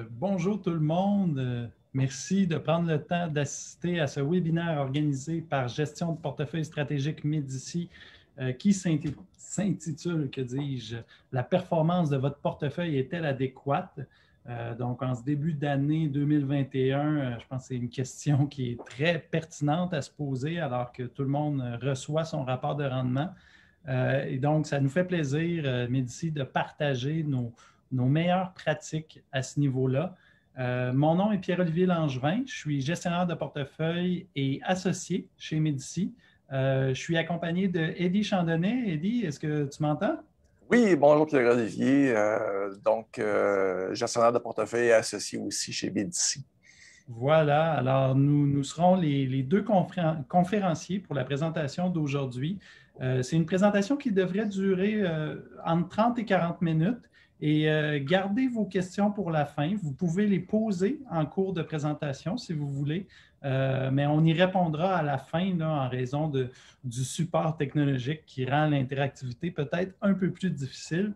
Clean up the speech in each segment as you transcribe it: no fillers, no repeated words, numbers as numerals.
Bonjour tout le monde. Merci de prendre le temps d'assister à ce webinaire organisé par Gestion de portefeuille stratégique Médici qui s'intitule, que dis-je, La performance de votre portefeuille est-elle adéquate? Donc, en ce début d'année 2021, je pense que c'est une question qui est très pertinente à se poser alors que tout le monde reçoit son rapport de rendement. Et donc, ça nous fait plaisir, Médici, de partager nos meilleures pratiques à ce niveau-là. Mon nom est Pierre-Olivier Langevin. Je suis gestionnaire de portefeuille et associé chez Médici. Je suis accompagné de Eddie Chandonnet. Eddie, est-ce que tu m'entends? Oui, bonjour Pierre-Olivier. Gestionnaire de portefeuille associé aussi chez BDC. Voilà, alors nous serons les deux conférenciers pour la présentation d'aujourd'hui. C'est une présentation qui devrait durer entre 30 et 40 minutes et gardez vos questions pour la fin. Vous pouvez les poser en cours de présentation si vous voulez, mais on y répondra à la fin là, en raison du support technologique qui rend l'interactivité peut-être un peu plus difficile.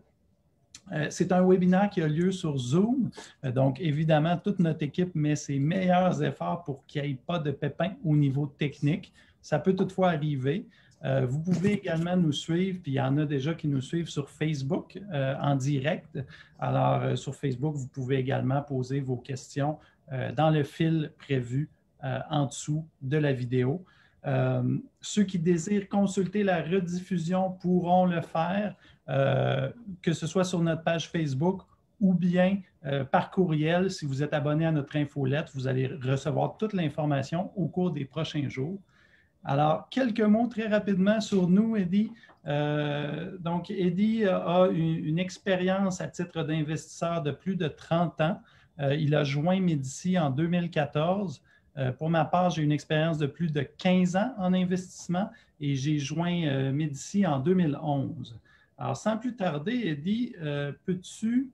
C'est un webinaire qui a lieu sur Zoom. Donc, évidemment, toute notre équipe met ses meilleurs efforts pour qu'il n'y ait pas de pépins au niveau technique. Ça peut toutefois arriver. Vous pouvez également nous suivre, puis il y en a déjà qui nous suivent sur Facebook en direct. Alors, sur Facebook, vous pouvez également poser vos questions dans le fil prévu en dessous de la vidéo. Ceux qui désirent consulter la rediffusion pourront le faire, que ce soit sur notre page Facebook ou bien par courriel. Si vous êtes abonné à notre infolette, vous allez recevoir toute l'information au cours des prochains jours. Alors, quelques mots très rapidement sur nous, Eddie. Donc, Eddie a une expérience à titre d'investisseur de plus de 30 ans. Il a joint Médici en 2014. Pour ma part, j'ai une expérience de plus de 15 ans en investissement et j'ai joint Médici en 2011. Alors, sans plus tarder, Eddie, peux-tu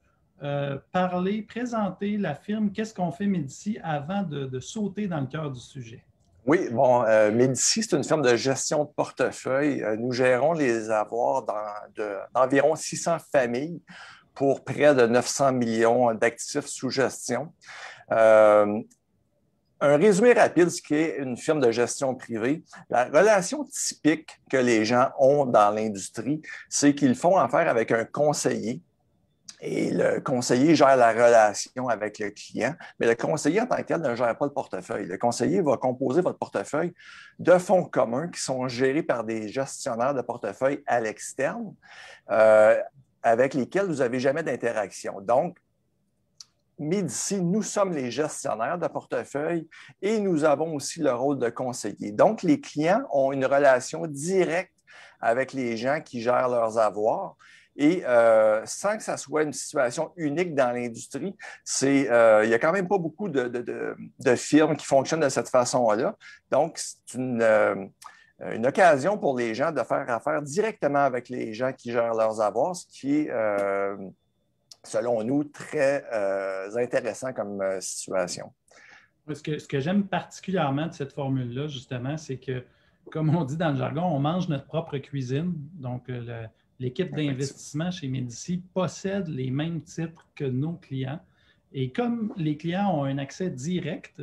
présenter la firme, qu'est-ce qu'on fait Médici avant de sauter dans le cœur du sujet? Oui, bon, Médici, c'est une firme de gestion de portefeuille. Nous gérons les avoirs d'environ 600 familles pour près de 900 millions d'actifs sous gestion. Un résumé rapide, ce qu'est une firme de gestion privée. La relation typique que les gens ont dans l'industrie, c'est qu'ils font affaire avec un conseiller. Et le conseiller gère la relation avec le client, mais le conseiller en tant que tel ne gère pas le portefeuille. Le conseiller va composer votre portefeuille de fonds communs qui sont gérés par des gestionnaires de portefeuille à l'externe, avec lesquels vous n'avez jamais d'interaction. Donc, Médici, nous sommes les gestionnaires de portefeuille et nous avons aussi le rôle de conseiller. Donc, les clients ont une relation directe avec les gens qui gèrent leurs avoirs. Et sans que ça soit une situation unique dans l'industrie, il y a quand même pas beaucoup de firmes qui fonctionnent de cette façon-là. Donc, c'est une occasion pour les gens de faire affaire directement avec les gens qui gèrent leurs avoirs, ce qui est, selon nous, très intéressant comme situation. Ce que j'aime particulièrement de cette formule-là, justement, c'est que, comme on dit dans le jargon, on mange notre propre cuisine. Donc, l'équipe d'investissement chez Médici possède les mêmes titres que nos clients. Et comme les clients ont un accès direct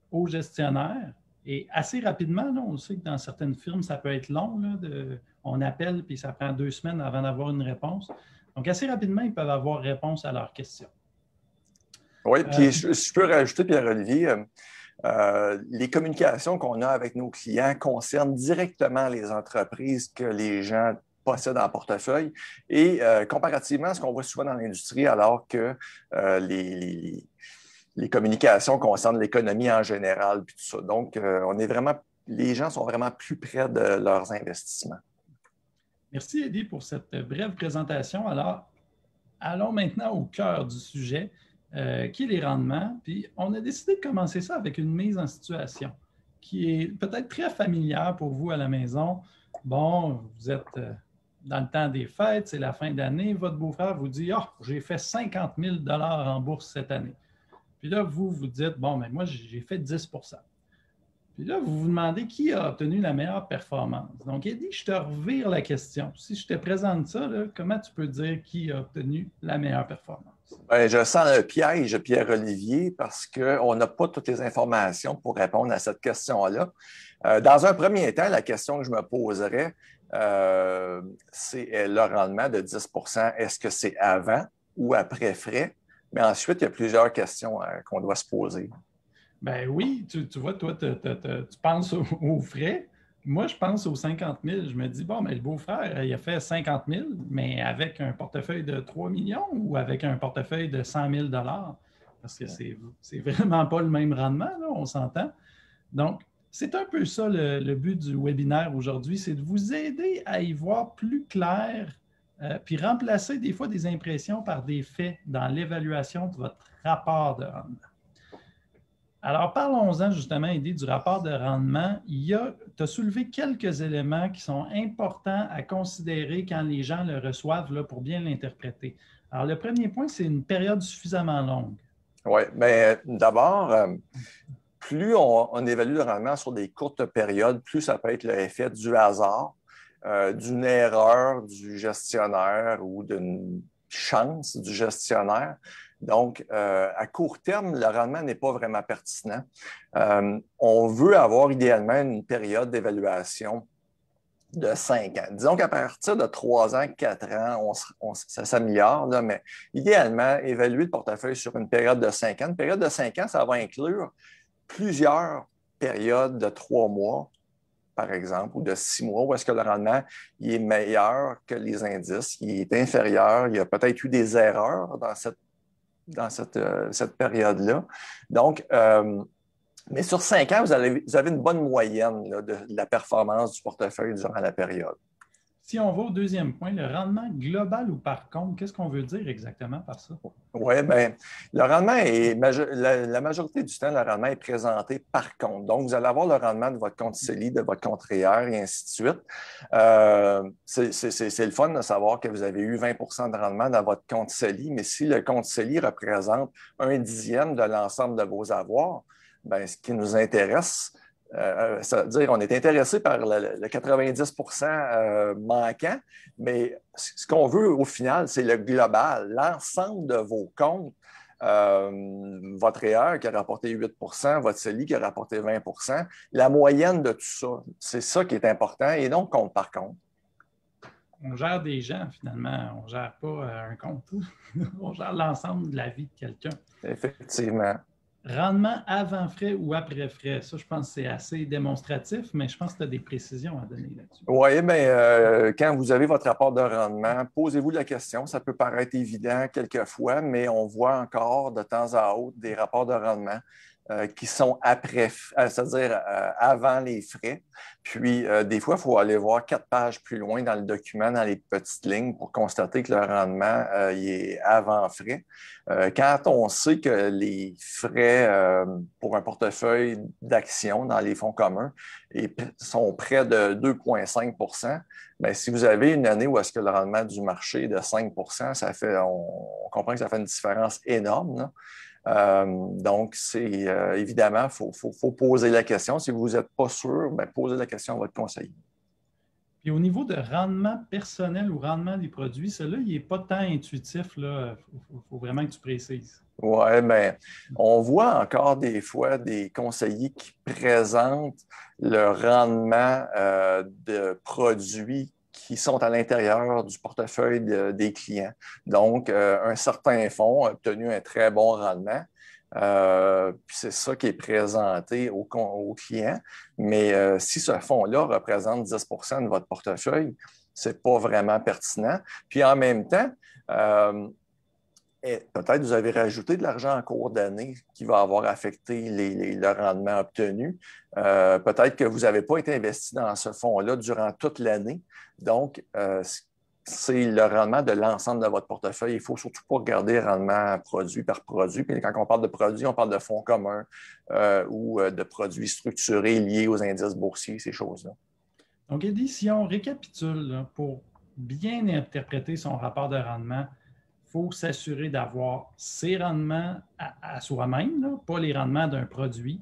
aux gestionnaires, et assez rapidement, là, on sait que dans certaines firmes, ça peut être long. Là, on appelle, puis ça prend 2 semaines avant d'avoir une réponse. Donc, assez rapidement, ils peuvent avoir réponse à leurs questions. Oui, puis je peux rajouter, Pierre-Olivier, les communications qu'on a avec nos clients concernent directement les entreprises que les gens possèdent en portefeuille et comparativement à ce qu'on voit souvent dans l'industrie, alors que les communications concernent l'économie en général, puis tout ça. Donc, les gens sont vraiment plus près de leurs investissements. Merci, Eddie, pour cette brève présentation. Alors, allons maintenant au cœur du sujet, qui est les rendements. Puis, on a décidé de commencer ça avec une mise en situation qui est peut-être très familière pour vous à la maison. Bon, vous êtes dans le temps des fêtes, c'est la fin d'année, votre beau-frère vous dit « Ah, oh, j'ai fait 50 000 en bourse cette année. » Puis là, vous dites « Bon, mais moi, j'ai fait 10 ». Puis là, vous vous demandez qui a obtenu la meilleure performance. Donc, Eddie, je te revire la question. Si je te présente ça, là, comment tu peux dire qui a obtenu la meilleure performance? Bien, je sens un piège, Pierre-Olivier, parce qu'on n'a pas toutes les informations pour répondre à cette question-là. Dans un premier temps, la question que je me poserais, c'est le rendement de 10 % Est-ce que c'est avant ou après frais? Mais ensuite, il y a plusieurs questions qu'on doit se poser. Ben oui, tu vois, toi, tu penses aux frais. Moi, je pense aux 50 000. Je me dis, bon, mais le beau-frère, il a fait 50 000, mais avec un portefeuille de 3 millions ou avec un portefeuille de 100 000 parce que c'est vraiment pas le même rendement, là, on s'entend. Donc, c'est un peu ça le but du webinaire aujourd'hui, c'est de vous aider à y voir plus clair, puis remplacer des fois des impressions par des faits dans l'évaluation de votre rapport de rendement. Alors, parlons-en justement, Eddie, du rapport de rendement. Tu as soulevé quelques éléments qui sont importants à considérer quand les gens le reçoivent là, pour bien l'interpréter. Alors, le premier point, c'est une période suffisamment longue. Oui, bien d'abord, plus on évalue le rendement sur des courtes périodes, plus ça peut être l'effet du hasard, d'une erreur du gestionnaire ou d'une chance du gestionnaire. Donc, à court terme, le rendement n'est pas vraiment pertinent. On veut avoir idéalement une période d'évaluation de 5 ans. Disons qu'à partir de 3 ans, 4 ans, ça s'améliore, là, mais idéalement, évaluer le portefeuille sur une période de 5 ans. Une période de 5 ans, ça va inclure plusieurs périodes de 3 mois, par exemple, ou de 6 mois, où est-ce que le rendement il est meilleur que les indices, il est inférieur, il y a peut-être eu des erreurs dans cette période-là. Donc, mais sur 5 ans, vous avez une bonne moyenne là, de la performance du portefeuille durant la période. Si on va au deuxième point, le rendement global ou par compte, qu'est-ce qu'on veut dire exactement par ça? Oui, bien, le rendement est, la majorité du temps, le rendement est présenté par compte. Donc, vous allez avoir le rendement de votre compte CELI, de votre compte REER et ainsi de suite. C'est le fun de savoir que vous avez eu 20 de rendement dans votre compte CELI, mais si le compte CELI représente 1/10 de l'ensemble de vos avoirs, bien, ce qui nous intéresse, c'est-à-dire qu'on est intéressé par le 90 manquant, mais ce qu'on veut au final, c'est le global, l'ensemble de vos comptes. Votre REER qui a rapporté 8 votre CELI qui a rapporté 20 la moyenne de tout ça, c'est ça qui est important et donc compte par compte. On gère des gens, finalement. On ne gère pas un compte. On gère l'ensemble de la vie de quelqu'un. Effectivement. Rendement avant frais ou après frais, ça, je pense que c'est assez démonstratif, mais je pense que tu as des précisions à donner là-dessus. Oui, mais quand vous avez votre rapport de rendement, posez-vous la question. Ça peut paraître évident quelquefois, mais on voit encore de temps à autre des rapports de rendement qui sont après, c'est-à-dire avant les frais. Puis, des fois, il faut aller voir 4 pages plus loin dans le document, dans les petites lignes, pour constater que le rendement il est avant frais. Quand on sait que les frais pour un portefeuille d'actions dans les fonds communs sont près de 2,5 bien, si vous avez une année où est-ce que le rendement du marché est de 5 on comprend que ça fait une différence énorme, là. Donc, c'est évidemment, il faut poser la question. Si vous n'êtes pas sûr, bien, posez la question à votre conseiller. Puis au niveau de rendement personnel ou rendement des produits, celui-là, il n'est pas tant intuitif. Il faut vraiment que tu précises. Oui, bien, on voit encore des fois des conseillers qui présentent le rendement de produits qui sont à l'intérieur du portefeuille des clients. Donc, un certain fonds a obtenu un très bon rendement. Puis c'est ça qui est présenté aux clients. Mais si ce fonds-là représente 10 de votre portefeuille, ce n'est pas vraiment pertinent. Puis en même temps, peut-être vous avez rajouté de l'argent en cours d'année qui va avoir affecté le rendement obtenu. Peut-être que vous n'avez pas été investi dans ce fonds-là durant toute l'année. Donc, c'est le rendement de l'ensemble de votre portefeuille. Il ne faut surtout pas regarder le rendement produit par produit. Puis quand on parle de produits, on parle de fonds communs ou de produits structurés liés aux indices boursiers, ces choses-là. Donc, Eddie, si on récapitule là, pour bien interpréter son rapport de rendement, il faut s'assurer d'avoir ses rendements à soi-même, pas les rendements d'un produit.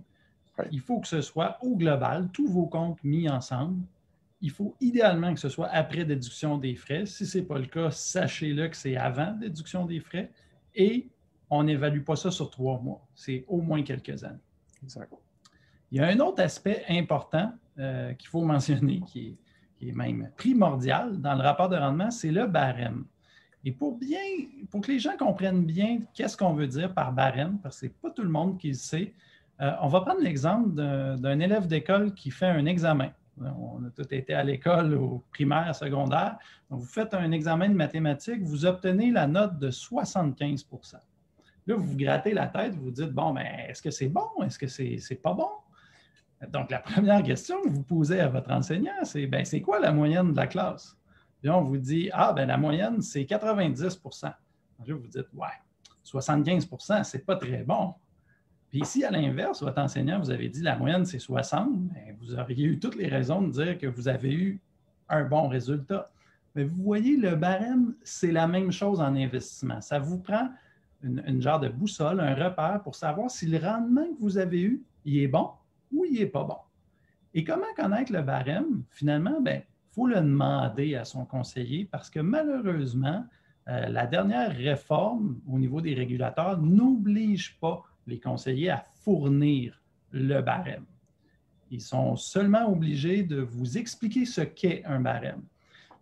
Oui. Il faut que ce soit au global, tous vos comptes mis ensemble. Il faut idéalement que ce soit après déduction des frais. Si ce n'est pas le cas, sachez-le que c'est avant déduction des frais. Et on n'évalue pas ça sur 3 mois. C'est au moins quelques années. Exact. Il y a un autre aspect important qu'il faut mentionner, qui est même primordial dans le rapport de rendement, c'est le barème. Et pour que les gens comprennent bien qu'est-ce qu'on veut dire par barème, parce que ce n'est pas tout le monde qui le sait, on va prendre l'exemple d'un élève d'école qui fait un examen. On a tous été à l'école, au primaire, secondaire. Donc, vous faites un examen de mathématiques, vous obtenez la note de 75 %. Là, vous vous grattez la tête, vous vous dites, bon, mais est-ce que c'est bon? Est-ce que c'est pas bon? Donc, la première question que vous posez à votre enseignant, c'est, ben, c'est quoi la moyenne de la classe? Puis on vous dit, la moyenne, c'est 90 %. Là, vous dites, ouais, 75 %, c'est pas très bon. Puis si, à l'inverse, votre enseignant vous avait dit la moyenne, c'est 60, bien, vous auriez eu toutes les raisons de dire que vous avez eu un bon résultat. Mais vous voyez, le barème, c'est la même chose en investissement. Ça vous prend une genre de boussole, un repère pour savoir si le rendement que vous avez eu, il est bon ou il n'est pas bon. Et comment connaître le barème? Finalement, il faut le demander à son conseiller parce que malheureusement, la dernière réforme au niveau des régulateurs n'oblige pas les conseillers à fournir le barème. Ils sont seulement obligés de vous expliquer ce qu'est un barème.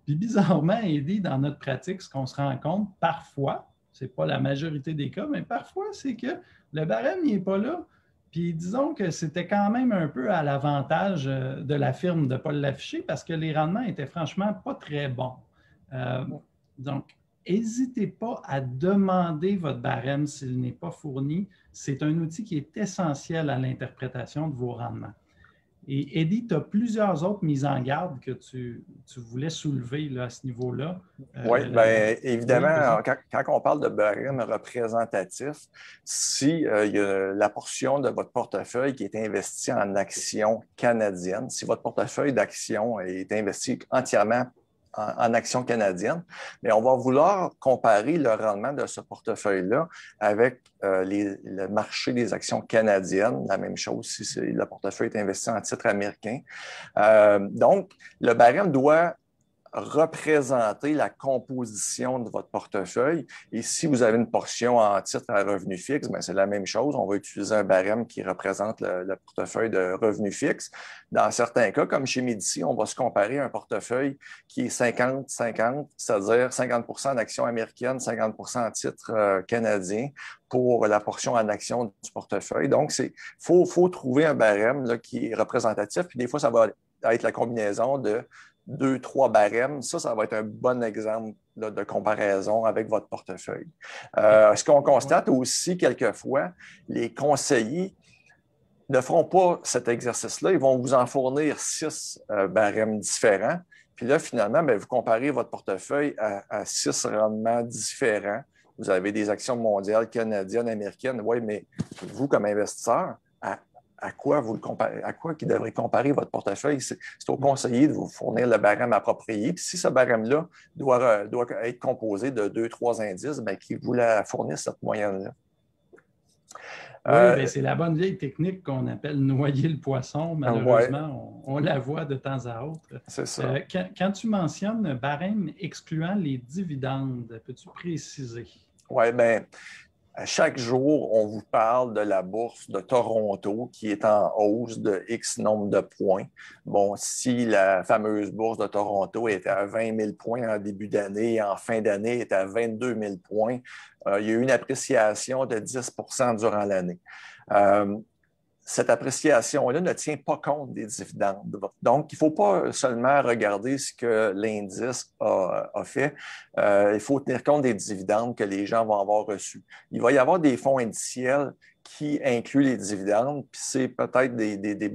Puis bizarrement, Eddie, dans notre pratique, ce qu'on se rend compte parfois, ce n'est pas la majorité des cas, mais parfois, c'est que le barème n'est pas là. Puis disons que c'était quand même un peu à l'avantage de la firme de ne pas l'afficher parce que les rendements étaient franchement pas très bons. Donc, n'hésitez pas à demander votre barème s'il n'est pas fourni. C'est un outil qui est essentiel à l'interprétation de vos rendements. Et Eddie, tu as plusieurs autres mises en garde que tu voulais soulever là, à ce niveau-là. Oui, bien évidemment, quand on parle de barème représentatif, si il y a la portion de votre portefeuille qui est investie en actions canadiennes, si votre portefeuille d'actions est investi entièrement en actions canadiennes, mais on va vouloir comparer le rendement de ce portefeuille-là avec le marché des actions canadiennes. La même chose si le portefeuille est investi en titres américains. Donc, le barème doit représenter la composition de votre portefeuille. Et si vous avez une portion en titre à revenu fixe, bien, c'est la même chose. On va utiliser un barème qui représente le portefeuille de revenu fixe. Dans certains cas, comme chez Médici, on va se comparer à un portefeuille qui est 50-50, c'est-à-dire 50 % en actions américaines, 50 % en titres canadiens pour la portion en actions du portefeuille. Donc, il faut trouver un barème là, qui est représentatif. Puis des fois, ça va être la combinaison de 2-3 barèmes. Ça va être un bon exemple là, de comparaison avec votre portefeuille. Ce qu'on constate aussi quelquefois, les conseillers ne feront pas cet exercice-là. Ils vont vous en fournir 6 barèmes différents. Puis là, finalement, bien, vous comparez votre portefeuille à 6 rendements différents. Vous avez des actions mondiales, canadiennes, américaines. Oui, mais vous, comme investisseur, à quoi qui devrait comparer votre portefeuille? C'est au conseiller de vous fournir le barème approprié. Puis si ce barème-là doit être composé de 2-3 indices, bien, qu'il vous la fournisse cette moyenne-là. Oui, c'est la bonne vieille technique qu'on appelle noyer le poisson. Malheureusement, on la voit de temps à autre. C'est ça. Quand tu mentionnes barème excluant les dividendes, peux-tu préciser? Oui, bien, chaque jour, on vous parle de la bourse de Toronto qui est en hausse de X nombre de points. Bon, si la fameuse bourse de Toronto était à 20 000 points en début d'année, en fin d'année, est à 22 000 points, il y a eu une appréciation de 10 % durant l'année. Cette appréciation-là ne tient pas compte des dividendes. Donc, il ne faut pas seulement regarder ce que l'indice a fait. Il faut tenir compte des dividendes que les gens vont avoir reçus. Il va y avoir des fonds indiciels qui incluent les dividendes, puis c'est peut-être des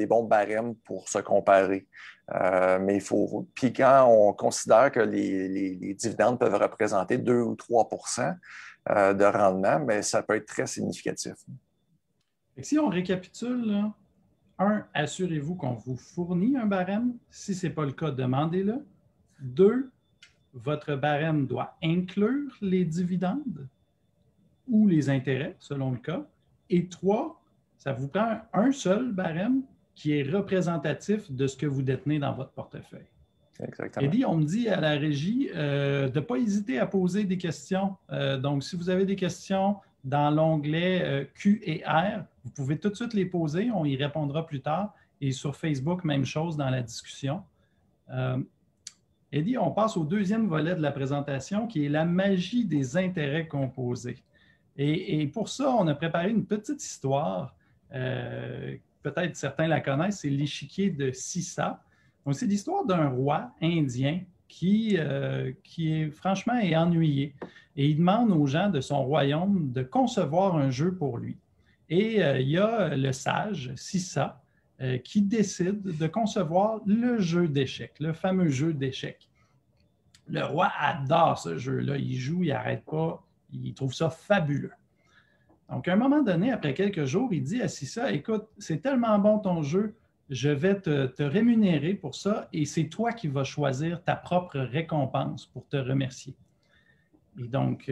bons barèmes pour se comparer. Mais il faut. Puis quand on considère que les dividendes peuvent représenter 2 ou 3 % de rendement, bien, ça peut être très significatif. Si on récapitule, là, assurez-vous qu'on vous fournit un barème. Si ce n'est pas le cas, demandez-le. 2, votre barème doit inclure les dividendes ou les intérêts, selon le cas. Et 3, Ça vous prend un seul barème qui est représentatif de ce que vous détenez dans votre portefeuille. Exactement. Eddie, on me dit à la régie de ne pas hésiter à poser des questions. Donc, si vous avez des questions dans l'onglet Q et R, vous pouvez tout de suite les poser. On y répondra plus tard. Et sur Facebook, même chose dans la discussion. Eddie, on passe au deuxième volet de la présentation qui est la magie des intérêts composés. Et pour ça, on a préparé une petite histoire. Peut-être certains la connaissent, c'est l'échiquier de Sissa. Donc, c'est l'histoire d'un roi indien qui est franchement est ennuyé. Et il demande aux gens de son royaume de concevoir un jeu pour lui. Et il y a le sage, Sissa, qui décide de concevoir le jeu d'échecs, le fameux jeu d'échecs. Le roi adore ce jeu-là. Il joue, il n'arrête pas. Il trouve ça fabuleux. Donc, à un moment donné, après quelques jours, il dit à Sissa, écoute, c'est tellement bon ton jeu, je vais te rémunérer pour ça et c'est toi qui vas choisir ta propre récompense pour te remercier. Et donc,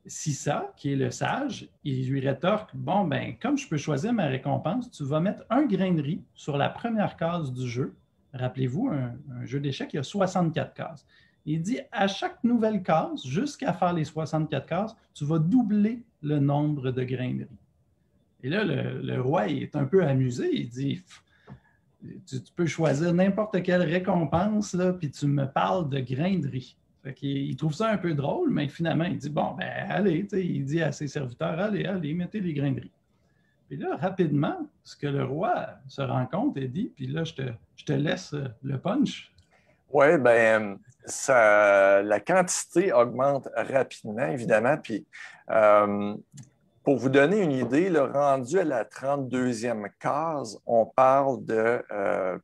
Sissa, qui est le sage, il lui rétorque, bon, ben, comme je peux choisir ma récompense, tu vas mettre un grain de riz sur la première case du jeu. Rappelez-vous, un jeu d'échecs, il y a 64 cases. Il dit, à chaque nouvelle case, jusqu'à faire les 64 cases, tu vas doubler le nombre de grains de riz. Et là, le roi est un peu amusé. Il dit, tu peux choisir n'importe quelle récompense, là, puis tu me parles de grains de riz. Il trouve ça un peu drôle, mais finalement, il dit, bon, ben allez, il dit à ses serviteurs, allez, mettez les grains de riz. Puis là, rapidement, ce que le roi se rend compte et dit, puis là, je te laisse le punch. Oui, bien, la quantité augmente rapidement, évidemment. Puis, pour vous donner une idée, le rendu à la 32e case, on parle de,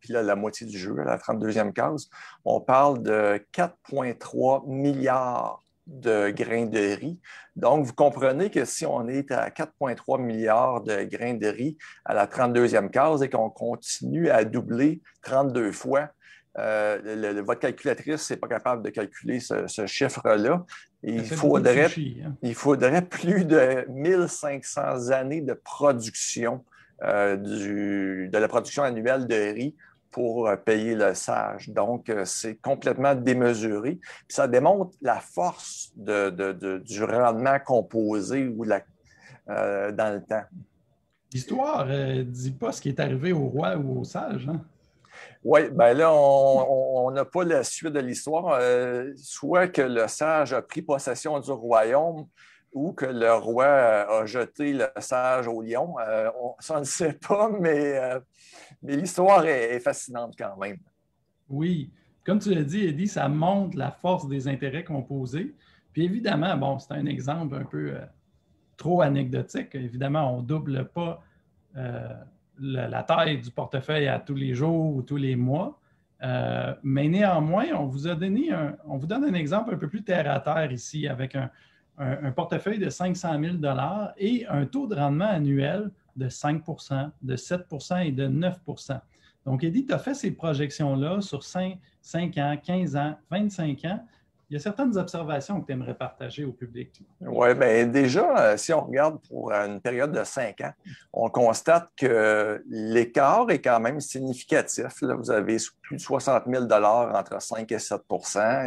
puis là, la moitié du jeu, à la 32e case, on parle de 4,3 milliards de grains de riz. Donc, vous comprenez que si on est à 4,3 milliards de grains de riz à la 32e case et qu'on continue à doubler 32 fois, votre calculatrice n'est pas capable de calculer ce chiffre-là. Il faudrait plus de 1500 années de production de la production annuelle de riz pour payer le sage. Donc, c'est complètement démesuré. Puis ça démontre la force du rendement composé ou dans le temps. L'histoire ne dit pas ce qui est arrivé au roi ou au sage, hein? Oui, bien là, on n'a pas la suite de l'histoire. Soit que le sage a pris possession du royaume ou que le roi a jeté le sage au lion. Ça, on ne sait pas, mais l'histoire est fascinante quand même. Oui, comme tu l'as dit, Eddie, ça montre la force des intérêts composés. Puis évidemment, bon, c'est un exemple un peu trop anecdotique. Évidemment, on ne double pas la taille du portefeuille à tous les jours ou tous les mois. Mais néanmoins, on vous donne un exemple un peu plus terre à terre ici avec un portefeuille de 500 000 et un taux de rendement annuel de 5 de 7 et de 9 Donc, Eddie, tu as fait ces projections-là sur 5 ans, 15 ans, 25 ans. Il y a certaines observations que tu aimerais partager au public. Oui, bien déjà, si on regarde pour une période de 5 ans, on constate que l'écart est quand même significatif. Là, vous avez plus de 60 000 entre 5 et 7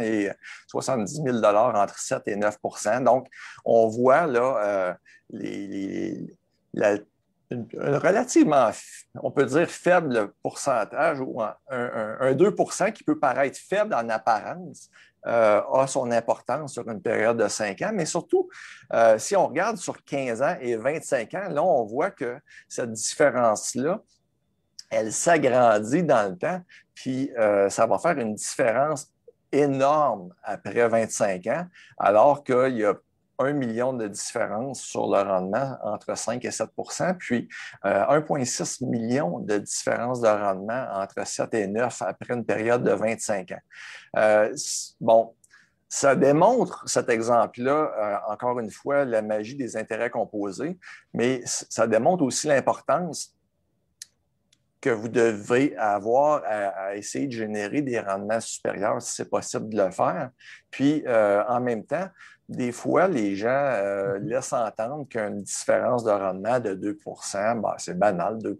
et 70 000 entre 7 et 9 Donc, on voit là un relativement, on peut dire, faible pourcentage ou un 2 qui peut paraître faible en apparence, a son importance sur une période de 5 ans. Mais surtout, si on regarde sur 15 ans et 25 ans, là, on voit que cette différence-là, elle s'agrandit dans le temps, puis ça va faire une différence énorme après 25 ans, alors qu'il y a 1 million de différence sur le rendement entre 5 et 7 puis 1,6 million de différence de rendement entre 7 et 9 après une période de 25 ans. Bon, ça démontre, cet exemple-là, encore une fois, la magie des intérêts composés, mais ça démontre aussi l'importance que vous devez avoir à essayer de générer des rendements supérieurs si c'est possible de le faire. Puis, en même temps, des fois, les gens laissent entendre qu'une différence de rendement de 2 ben, c'est banal, 2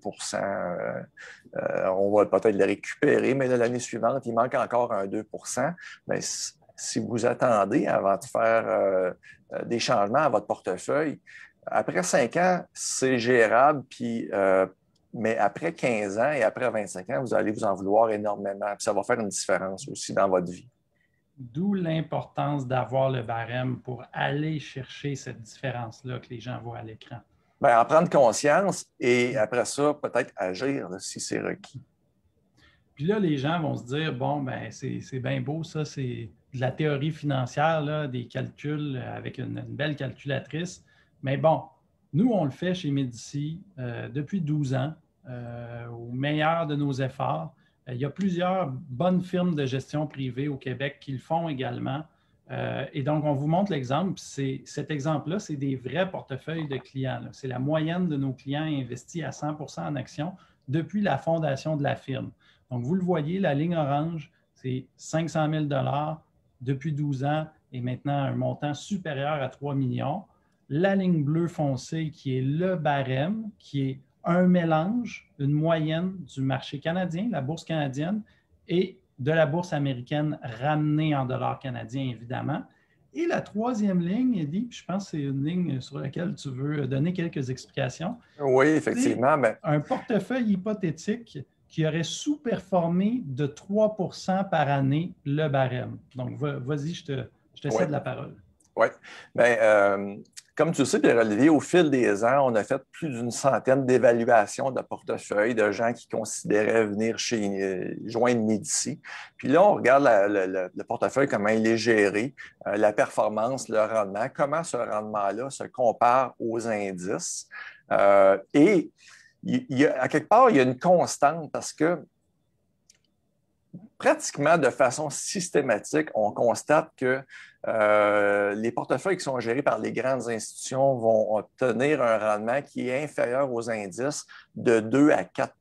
on va peut-être le récupérer, mais l'année suivante, il manque encore un 2 bien, si vous attendez avant de faire des changements à votre portefeuille, après 5 ans, c'est gérable, mais après 15 ans et après 25 ans, vous allez vous en vouloir énormément. Puis ça va faire une différence aussi dans votre vie. D'où l'importance d'avoir le barème pour aller chercher cette différence-là que les gens voient à l'écran. Bien, en prendre conscience et après ça, peut-être agir là, si c'est requis. Puis là, les gens vont se dire, bon, ben c'est bien beau, ça, c'est de la théorie financière, là, des calculs avec une belle calculatrice. Mais bon, nous, on le fait chez Médici depuis 12 ans, au meilleur de nos efforts. Il y a plusieurs bonnes firmes de gestion privée au Québec qui le font également. Et donc, on vous montre l'exemple. Cet exemple-là, c'est des vrais portefeuilles de clients. C'est la moyenne de nos clients investis à 100 en actions depuis la fondation de la firme. Donc, vous le voyez, la ligne orange, c'est 500 000 depuis 12 ans et maintenant un montant supérieur à 3 millions. La ligne bleue foncée, qui est le barème, qui est un mélange, une moyenne du marché canadien, la bourse canadienne, et de la bourse américaine ramenée en dollars canadiens, évidemment. Et la troisième ligne, Eddie, je pense que c'est une ligne sur laquelle tu veux donner quelques explications. Oui, effectivement. Un portefeuille hypothétique qui aurait sous-performé de 3 par année le barème. Donc, vas-y, je te cède la parole. Oui. Bien, comme tu le sais, Pierre-Olivier, au fil des ans, on a fait plus d'une centaine d'évaluations de portefeuilles de gens qui considéraient venir joindre Médici. Puis là, on regarde le portefeuille, comment il est géré, la performance, le rendement, comment ce rendement-là se compare aux indices. Et à quelque part, il y a une constante parce que pratiquement de façon systématique, on constate que les portefeuilles qui sont gérés par les grandes institutions vont obtenir un rendement qui est inférieur aux indices de 2 à 4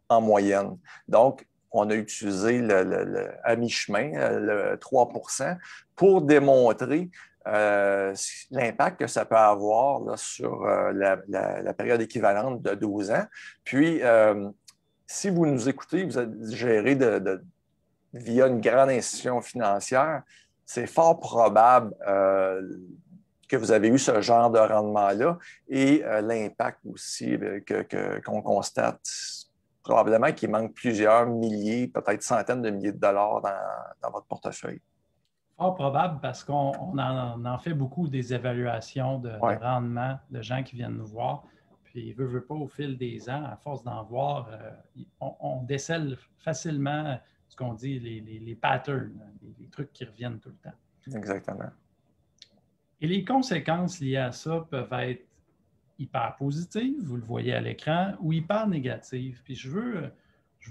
en moyenne. Donc, on a utilisé à mi-chemin, le 3 pour démontrer l'impact que ça peut avoir là, sur la période équivalente de 12 ans. Puis, si vous nous écoutez, vous êtes géré via une grande institution financière, c'est fort probable que vous avez eu ce genre de rendement-là et l'impact aussi qu'on constate, probablement qu'il manque plusieurs milliers, peut-être centaines de milliers de dollars dans votre portefeuille. Fort probable parce qu'on en fait beaucoup des évaluations de rendement de gens qui viennent nous voir. Puis, veut pas, au fil des ans, à force d'en voir, on décèle facilement ce qu'on dit, les patterns, les trucs qui reviennent tout le temps. Exactement. Et les conséquences liées à ça peuvent être hyper positives, vous le voyez à l'écran, ou hyper négatives. Puis, je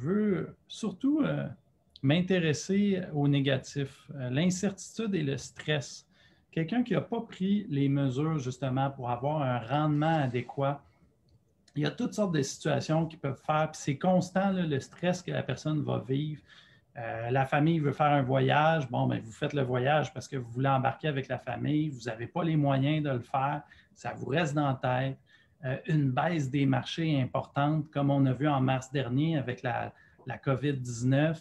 veux surtout m'intéresser au négatif, l'incertitude et le stress. Quelqu'un qui n'a pas pris les mesures, justement, pour avoir un rendement adéquat. Il y a toutes sortes de situations qui peuvent faire, puis c'est constant, là, le stress que la personne va vivre. La famille veut faire un voyage, bon, bien, vous faites le voyage parce que vous voulez embarquer avec la famille, vous n'avez pas les moyens de le faire, ça vous reste dans la tête. Une baisse des marchés importante, comme on a vu en mars dernier avec la COVID-19,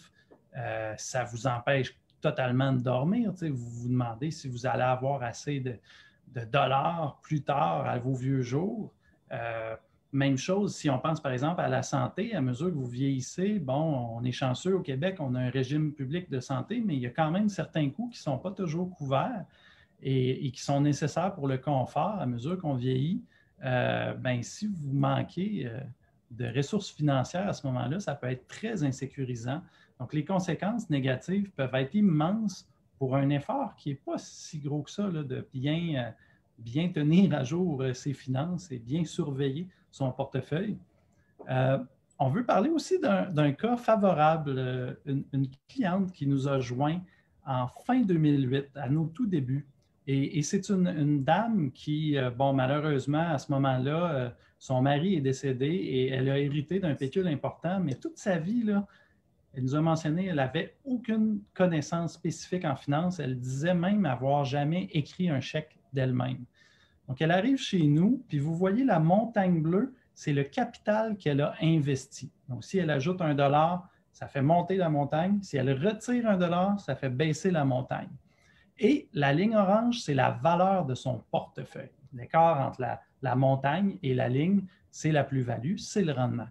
ça vous empêche totalement de dormir. Vous vous demandez si vous allez avoir assez de dollars plus tard à vos vieux jours. Même chose, si on pense par exemple à la santé, à mesure que vous vieillissez, bon, on est chanceux au Québec, on a un régime public de santé, mais il y a quand même certains coûts qui ne sont pas toujours couverts et qui sont nécessaires pour le confort à mesure qu'on vieillit. Ben, si vous manquez de ressources financières à ce moment-là, ça peut être très insécurisant. Donc, les conséquences négatives peuvent être immenses pour un effort qui n'est pas si gros que ça, là, de bien tenir à jour ses finances et bien surveiller son portefeuille. On veut parler aussi d'un cas favorable, une cliente qui nous a joint en fin 2008, à nos tout débuts. Et c'est une dame qui, bon, malheureusement, à ce moment-là, son mari est décédé et elle a hérité d'un pécule important, mais toute sa vie, là, Elle nous a mentionné qu'elle n'avait aucune connaissance spécifique en finance. Elle disait même avoir jamais écrit un chèque d'elle-même. Donc, elle arrive chez nous, puis vous voyez la montagne bleue, c'est le capital qu'elle a investi. Donc, si elle ajoute $1, ça fait monter la montagne. Si elle retire $1, ça fait baisser la montagne. Et la ligne orange, c'est la valeur de son portefeuille. L'écart entre la montagne et la ligne, c'est la plus-value, c'est le rendement.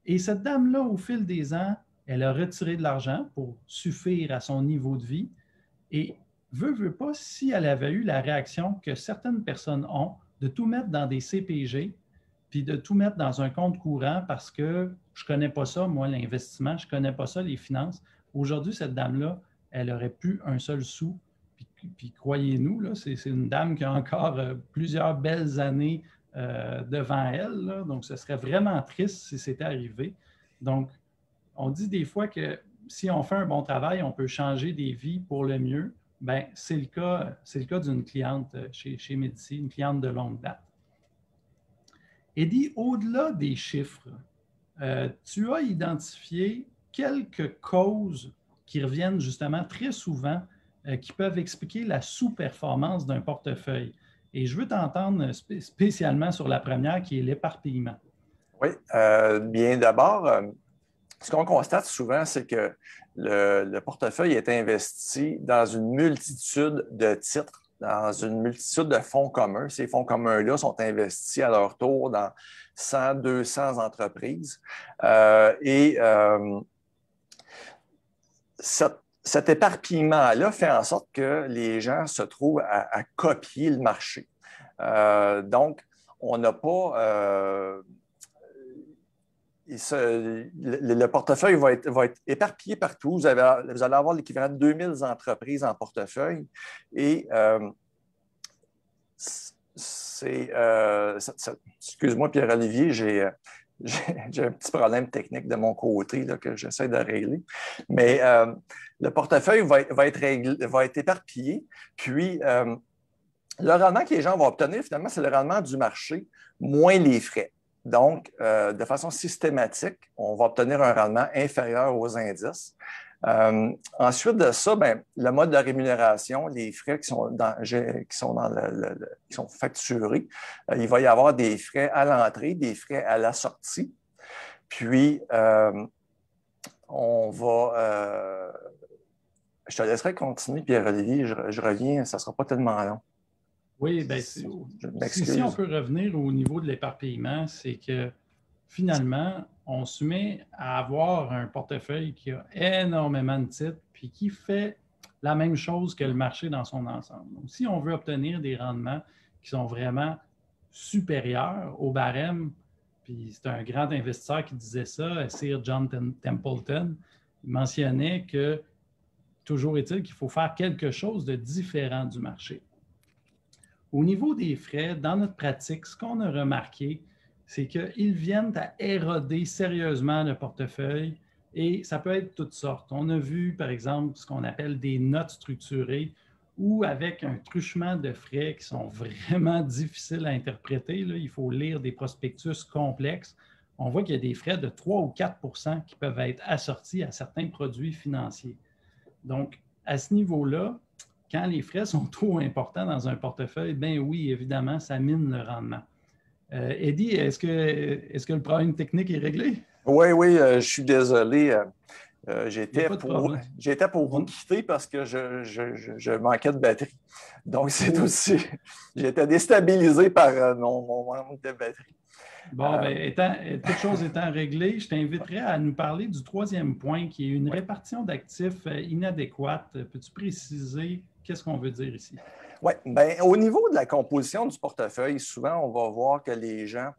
Et cette dame-là, au fil des ans, elle a retiré de l'argent pour suffire à son niveau de vie. Et veut pas, si elle avait eu la réaction que certaines personnes ont de tout mettre dans des CPG, puis de tout mettre dans un compte courant parce que je ne connais pas ça, moi, l'investissement, je ne connais pas ça, les finances. Aujourd'hui, cette dame-là, elle aurait pu un seul sou. Puis croyez-nous, là, c'est une dame qui a encore plusieurs belles années devant elle. Là, donc, ce serait vraiment triste si c'était arrivé. Donc, on dit des fois que si on fait un bon travail, on peut changer des vies pour le mieux. Bien, c'est le cas d'une cliente chez Médici, une cliente de longue date. Eddie, au-delà des chiffres, tu as identifié quelques causes qui reviennent justement très souvent, qui peuvent expliquer la sous-performance d'un portefeuille. Et je veux t'entendre spécialement sur la première, qui est l'éparpillement. Oui, bien d'abord, ce qu'on constate souvent, c'est que le portefeuille est investi dans une multitude de titres, dans une multitude de fonds communs. Ces fonds communs-là sont investis à leur tour dans 100, 200 entreprises. Cet éparpillement-là fait en sorte que les gens se trouvent à copier le marché. Donc, on n'a pas... le portefeuille va être éparpillé partout. Vous allez avoir l'équivalent de 2000 entreprises en portefeuille. Et excuse-moi, Pierre-Olivier, j'ai un petit problème technique de mon côté là, que j'essaie de régler. Mais le portefeuille va être éparpillé. Puis, le rendement que les gens vont obtenir, finalement, c'est le rendement du marché, moins les frais. Donc, de façon systématique, on va obtenir un rendement inférieur aux indices. Ensuite de ça, le mode de rémunération, les frais qui sont facturés, il va y avoir des frais à l'entrée, des frais à la sortie. Puis, on va... je te laisserai continuer, Pierre-Olivier, je reviens, ça ne sera pas tellement long. Oui, bien, si on peut revenir au niveau de l'éparpillement, c'est que finalement, on se met à avoir un portefeuille qui a énormément de titres puis qui fait la même chose que le marché dans son ensemble. Donc, si on veut obtenir des rendements qui sont vraiment supérieurs au barème, puis c'est un grand investisseur qui disait ça, Sir John Templeton, il mentionnait que toujours est-il qu'il faut faire quelque chose de différent du marché. Au niveau des frais, dans notre pratique, ce qu'on a remarqué, c'est qu'ils viennent à éroder sérieusement le portefeuille et ça peut être toutes sortes. On a vu, par exemple, ce qu'on appelle des notes structurées ou avec un truchement de frais qui sont vraiment difficiles à interpréter. Là, il faut lire des prospectus complexes. On voit qu'il y a des frais de 3 ou 4 % qui peuvent être assortis à certains produits financiers. Donc, à ce niveau-là, quand les frais sont trop importants dans un portefeuille, bien oui, évidemment, ça mine le rendement. Eddie, est-ce que le problème technique est réglé? Oui, je suis désolé. J'étais pour vous quitter parce que je manquais de batterie. Donc, c'est aussi... J'étais déstabilisé par mon manque de batterie. Bon, toutes choses étant réglées, je t'inviterai à nous parler du troisième point qui est une répartition d'actifs inadéquate. Peux-tu préciser qu'est-ce qu'on veut dire ici? Oui, au niveau de la composition du portefeuille, souvent, on va voir que les gens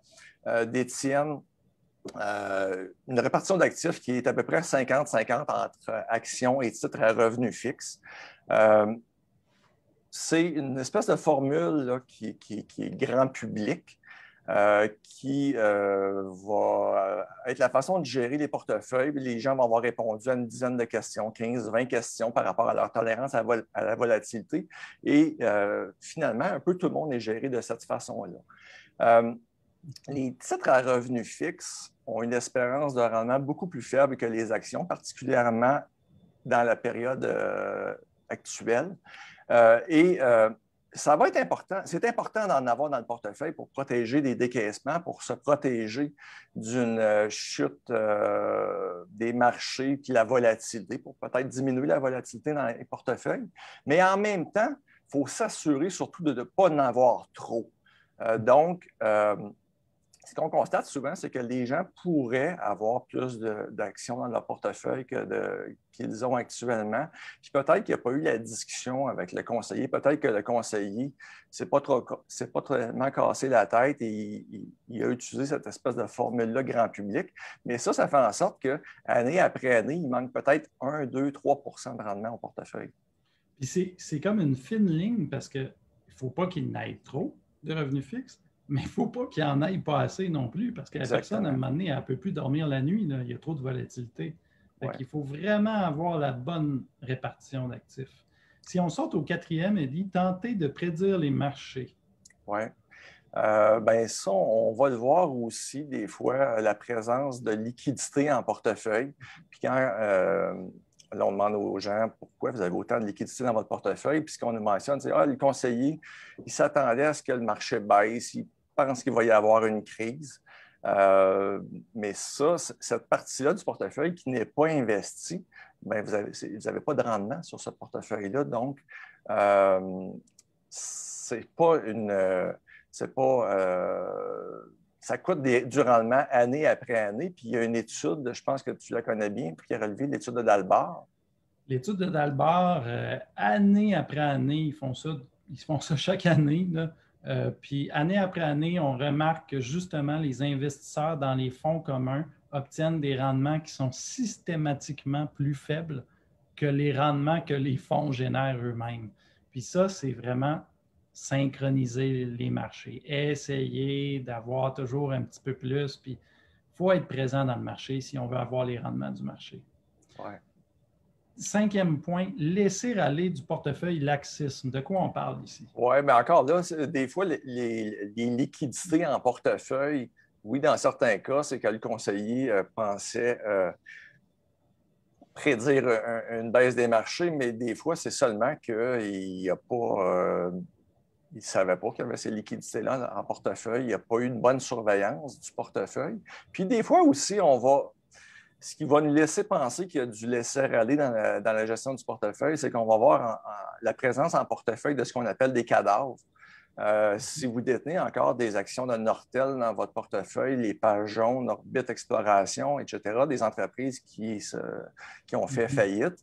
détiennent une répartition d'actifs qui est à peu près 50-50 entre actions et titres à revenus fixes. C'est une espèce de formule là, qui est grand public. Qui va être la façon de gérer les portefeuilles. Les gens vont avoir répondu à une dizaine de questions, 15, 20 questions par rapport à leur tolérance à la volatilité. Et finalement, un peu tout le monde est géré de cette façon-là. Les titres à revenus fixes ont une espérance de rendement beaucoup plus faible que les actions, particulièrement dans la période actuelle. Ça va être important. C'est important d'en avoir dans le portefeuille pour protéger des décaissements, pour se protéger d'une chute des marchés puis la volatilité, pour peut-être diminuer la volatilité dans les portefeuilles. Mais en même temps, il faut s'assurer surtout de ne pas en avoir trop. Ce qu'on constate souvent, c'est que les gens pourraient avoir plus d'actions dans leur portefeuille qu'ils ont actuellement. Puis peut-être qu'il n'y a pas eu la discussion avec le conseiller. Peut-être que le conseiller ne s'est pas tellement cassé la tête et il a utilisé cette espèce de formule-là grand public. Mais ça fait en sorte qu'année après année, il manque peut-être 1, 2, 3 % de rendement au portefeuille. Puis c'est comme une fine ligne parce qu'il ne faut pas qu'il n'aille trop de revenus fixes. Mais il ne faut pas qu'il n'y en aille pas assez non plus, parce que la personne, à un moment donné, elle ne peut plus dormir la nuit. Là. Il y a trop de volatilité. Il faut vraiment avoir la bonne répartition d'actifs. Si on saute au 4e, Eddie, tenter de prédire les marchés. Oui. Ça, on va le voir aussi des fois, la présence de liquidité en portefeuille. Puis quand là, on demande aux gens pourquoi vous avez autant de liquidité dans votre portefeuille, puis ce qu'on nous mentionne, c'est le conseiller, il s'attendait à ce que le marché baisse, il pense qu'il va y avoir une crise. Mais ça, cette partie-là du portefeuille qui n'est pas investie, bien, vous n'avez pas de rendement sur ce portefeuille-là. Donc, c'est pas une. Ça coûte du rendement année après année. Puis il y a une étude, je pense que tu la connais bien, qui a relevé l'étude de Dalbar. L'étude de Dalbar, année après année, ils font ça chaque année. Là. Puis année après année, on remarque que justement les investisseurs dans les fonds communs obtiennent des rendements qui sont systématiquement plus faibles que les rendements que les fonds génèrent eux-mêmes. Puis ça, c'est vraiment synchroniser les marchés, essayer d'avoir toujours un petit peu plus, puis il faut être présent dans le marché si on veut avoir les rendements du marché. Ouais. 5e point, laisser aller du portefeuille laxisme. De quoi on parle ici? Oui, mais encore là, des fois, les liquidités en portefeuille, oui, dans certains cas, c'est que le conseiller pensait prédire une baisse des marchés, mais des fois, c'est seulement qu'il n'y a pas... il ne savait pas qu'il y avait ces liquidités-là en portefeuille. Il n'y a pas eu une bonne surveillance du portefeuille. Puis des fois aussi, ce qui va nous laisser penser qu'il y a du laisser-aller dans la gestion du portefeuille, c'est qu'on va voir la présence en portefeuille de ce qu'on appelle des cadavres. Si vous détenez encore des actions de Nortel dans votre portefeuille, les Pajon, Orbit Exploration, etc., des entreprises qui ont fait faillite,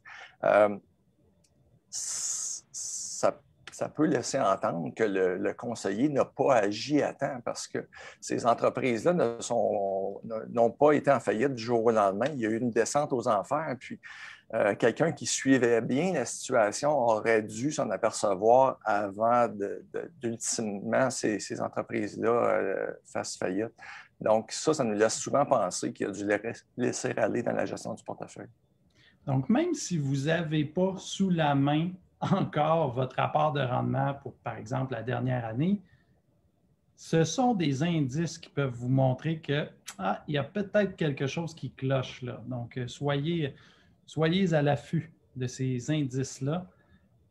ça peut laisser entendre que le conseiller n'a pas agi à temps parce que ces entreprises-là n'ont pas été en faillite du jour au lendemain. Il y a eu une descente aux enfers. Puis, quelqu'un qui suivait bien la situation aurait dû s'en apercevoir avant d'ultimement ces entreprises-là fassent faillite. Donc, ça nous laisse souvent penser qu'il y a du laisser aller dans la gestion du portefeuille. Donc, même si vous n'avez pas sous la main encore votre rapport de rendement pour, par exemple, la dernière année, ce sont des indices qui peuvent vous montrer que il y a peut-être quelque chose qui cloche là. Donc, soyez à l'affût de ces indices-là.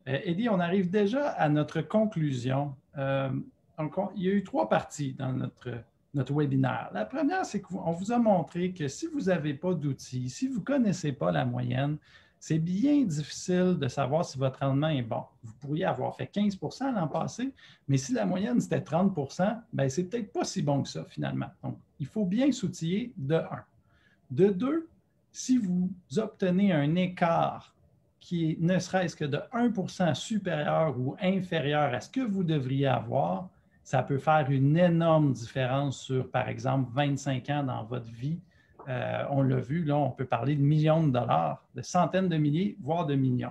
Eddie, on arrive déjà à notre conclusion. Il y a eu 3 parties dans notre webinaire. La première, c'est qu'on vous a montré que si vous n'avez pas d'outils, si vous ne connaissez pas la moyenne, c'est bien difficile de savoir si votre rendement est bon. Vous pourriez avoir fait 15 % l'an passé, mais si la moyenne c'était 30 %, bien, c'est peut-être pas si bon que ça finalement. Donc, il faut bien s'outiller de 1. De 2, si vous obtenez un écart qui est ne serait-ce que de 1 % supérieur ou inférieur à ce que vous devriez avoir, ça peut faire une énorme différence sur, par exemple, 25 ans dans votre vie. On l'a vu, là, on peut parler de millions de dollars, de centaines de milliers, voire de millions.